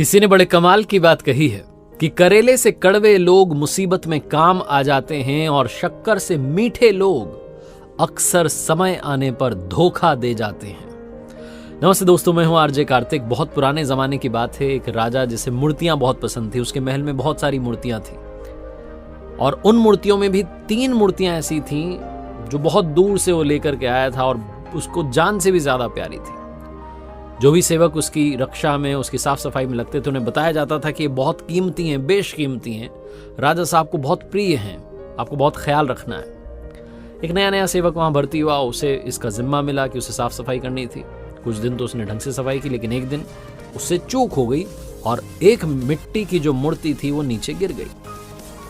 किसी ने बड़े कमाल की बात कही है कि करेले से कड़वे लोग मुसीबत में काम आ जाते हैं और शक्कर से मीठे लोग अक्सर समय आने पर धोखा दे जाते हैं। नमस्ते दोस्तों, मैं हूं आरजे कार्तिक। बहुत पुराने जमाने की बात है, एक राजा जिसे मूर्तियां बहुत पसंद थी, उसके महल में बहुत सारी मूर्तियां थी और उन मूर्तियों में भी 3 मूर्तियां ऐसी थीं जो बहुत दूर से वो लेकर के आया था और उसको जान से भी ज्यादा प्यारी थी। जो भी सेवक उसकी रक्षा में, उसकी साफ सफाई में लगते थे, उन्हें बताया जाता था कि ये बहुत कीमती हैं, बेशकीमती हैं, राजा साहब को बहुत प्रिय हैं, आपको बहुत ख्याल रखना है। एक नया नया सेवक वहां भर्ती हुआ, उसे इसका जिम्मा मिला कि उसे साफ सफाई करनी थी। कुछ दिन तो उसने ढंग से सफाई की, लेकिन एक दिन उससे चूक हो गई और एक मिट्टी की जो मूर्ति थी वो नीचे गिर गई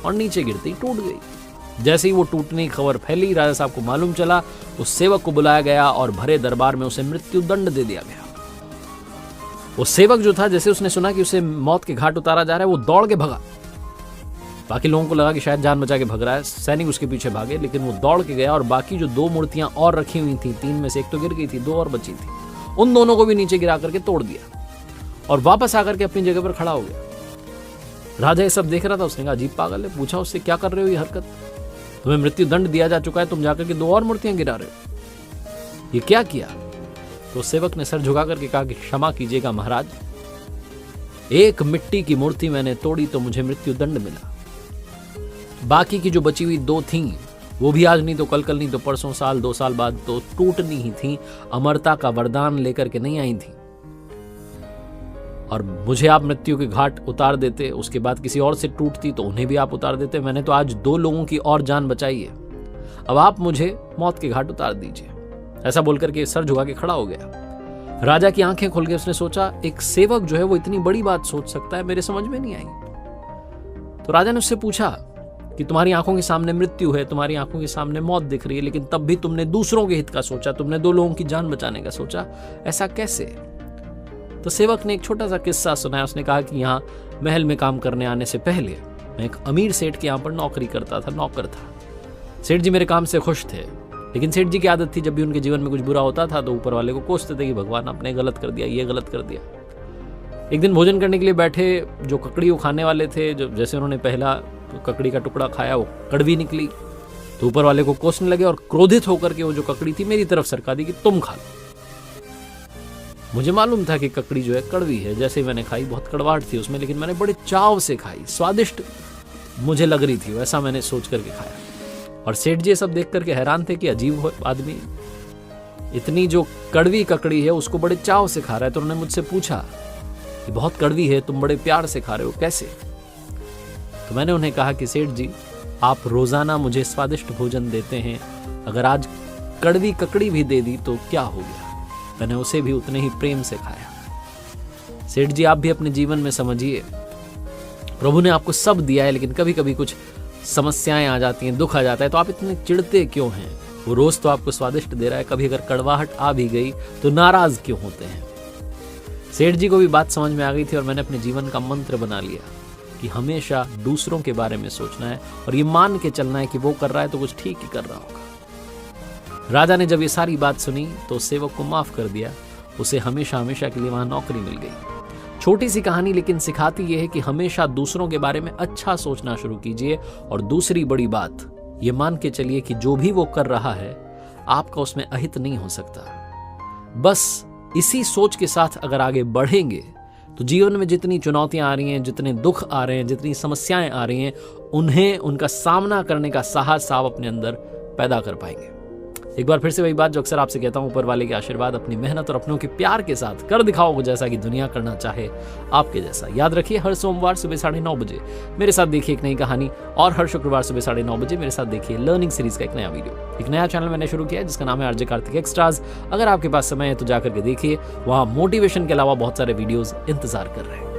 और नीचे गिरते ही टूट गई। जैसे ही वो टूटने की खबर फैली, राजा साहब को मालूम चला, उस सेवक को बुलाया गया और भरे दरबार में उसे मृत्यु दंड दे दिया गया। वो सेवक जो था, जैसे उसने सुना कि उसे मौत के घाट उतारा जा रहा है, वो दौड़ के भगा। बाकी लोगों को लगा कि शायद जान बचा के भग रहा है, सैनिक उसके पीछे भागे, लेकिन वो दौड़ के गया और बाकी जो 2 मूर्तियां और रखी हुई थी, 3 में से एक तो गिर गई थी, 2 और बची थी, उन दोनों को भी नीचे गिरा करके तोड़ दिया और वापस आकर के अपनी जगह पर खड़ा हो गया। राजा ये सब देख रहा था, उसने कहा अजीब पागल है। पूछा उससे, क्या कर रहे हो ये हरकत? तुम्हें मृत्यु दंड दिया जा चुका है, तुम जाकर के 2 और मूर्तियां गिरा रहे हो, ये क्या किया? तो सेवक ने सर झुका करके कहा कि क्षमा कीजिएगा महाराज, एक मिट्टी की मूर्ति मैंने तोड़ी तो मुझे मृत्यु दंड मिला। बाकी की जो बची हुई 2 थीं, वो भी आज नहीं तो कल, कल नहीं तो परसों, साल 2 साल बाद तो टूटनी ही थी। अमरता का वरदान लेकर के नहीं आई थी और मुझे आप मृत्यु के घाट उतार देते, उसके बाद किसी और से टूटती तो उन्हें भी आप उतार देते। मैंने तो आज 2 लोगों की और जान बचाई है, अब आप मुझे मौत के घाट उतार दीजिए। ऐसा बोलकर के सर झुका के खड़ा हो गया। राजा की आंखें खुल गई, उसने सोचा एक सेवक जो है वो इतनी बड़ी बात सोच सकता है, मेरे समझ में नहीं आई। तो राजा ने उससे पूछा कि तुम्हारी आंखों के सामने मृत्यु है, तुम्हारी आंखों के सामने मौत दिख रही है, लेकिन तब भी तुमने दूसरों के हित का सोचा, तुमने 2 लोगों की जान बचाने का सोचा, ऐसा कैसे? तो सेवक ने एक छोटा सा किस्सा सुनाया। उसने कहा कि यहाँ महल में काम करने आने से पहले मैं एक अमीर सेठ के यहाँ पर नौकरी करता था, नौकर था। सेठ जी मेरे काम से खुश थे, लेकिन सेठ जी की आदत थी, जब भी उनके जीवन में कुछ बुरा होता था तो ऊपर वाले को कोसते थे कि भगवान आपने गलत कर दिया, ये गलत कर दिया। एक दिन भोजन करने के लिए बैठे, जो ककड़ी वो खाने वाले थे, जो जैसे उन्होंने पहला ककड़ी का टुकड़ा खाया वो कड़वी निकली, तो ऊपर वाले को कोसने लगे और क्रोधित होकर के वो जो ककड़ी थी मेरी तरफ सरका दी कि तुम खा लो। मुझे मालूम था कि ककड़ी जो है कड़वी है, जैसे मैंने खाई बहुत कड़वाहट थी उसमें, लेकिन मैंने बड़े चाव से खाई, स्वादिष्ट मुझे लग रही थी, वैसा मैंने सोच करके खाया। और सेठ जी सब देख करके हैरान थे कि अजीब आदमी, इतनी जो कड़वी ककड़ी है उसको बड़े चाव से खा रहा है। तो उन्होंने मुझसे पूछा कि बहुत कड़वी है, तुम बड़े प्यार से खा रहे हो, कैसे? तो मैंने उन्हें कहा कि सेठ जी, आप रोजाना मुझे स्वादिष्ट भोजन देते हैं, अगर आज कड़वी ककड़ी भी दे दी तो क्या हो गया? मैंने उसे भी उतने ही प्रेम से खाया। सेठ जी, आप भी अपने जीवन में समझिए, प्रभु ने आपको सब दिया है, लेकिन कभी कभी कुछ समस्याएं आ जाती हैं, दुख आ जाता है, तो आप इतने चिढ़ते क्यों हैं? वो रोज तो आपको स्वादिष्ट दे रहा है, कभी अगर कड़वाहट आ भी गई तो नाराज क्यों होते हैं? सेठ जी को भी बात समझ में आ गई थी और मैंने अपने जीवन का मंत्र बना लिया कि हमेशा दूसरों के बारे में सोचना है और ये मान के चलना है कि वो कर रहा है तो कुछ ठीक ही कर रहा होगा। राजा ने जब ये सारी बात सुनी तो सेवक को माफ कर दिया, उसे हमेशा हमेशा के लिए वहां नौकरी मिल गई। छोटी सी कहानी, लेकिन सिखाती यह है कि हमेशा दूसरों के बारे में अच्छा सोचना शुरू कीजिए और दूसरी बड़ी बात ये मान के चलिए कि जो भी वो कर रहा है आपका उसमें अहित नहीं हो सकता। बस इसी सोच के साथ अगर आगे बढ़ेंगे तो जीवन में जितनी चुनौतियां आ रही हैं, जितने दुख आ रहे हैं, जितनी समस्याएं आ रही हैं, उन्हें उनका सामना करने का साहस आप अपने अंदर पैदा कर पाएंगे। एक बार फिर से वही बात जो अक्सर आपसे कहता हूं, ऊपर वाले के आशीर्वाद, अपनी मेहनत और अपनों के प्यार के साथ कर दिखाओ जैसा कि दुनिया करना चाहे आपके जैसा। याद रखिए, हर सोमवार सुबह 9:30 बजे मेरे साथ देखिए एक नई कहानी और हर शुक्रवार सुबह 9:30 बजे मेरे साथ देखिए लर्निंग सीरीज का एक नया वीडियो। एक नया चैनल मैंने शुरू किया है जिसका नाम है आरजे कार्तिक एक्स्ट्राज। अगर आपके पास समय है तो जाकर के देखिए, वहां मोटिवेशन के अलावा बहुत सारे वीडियोज इंतजार कर रहे हैं।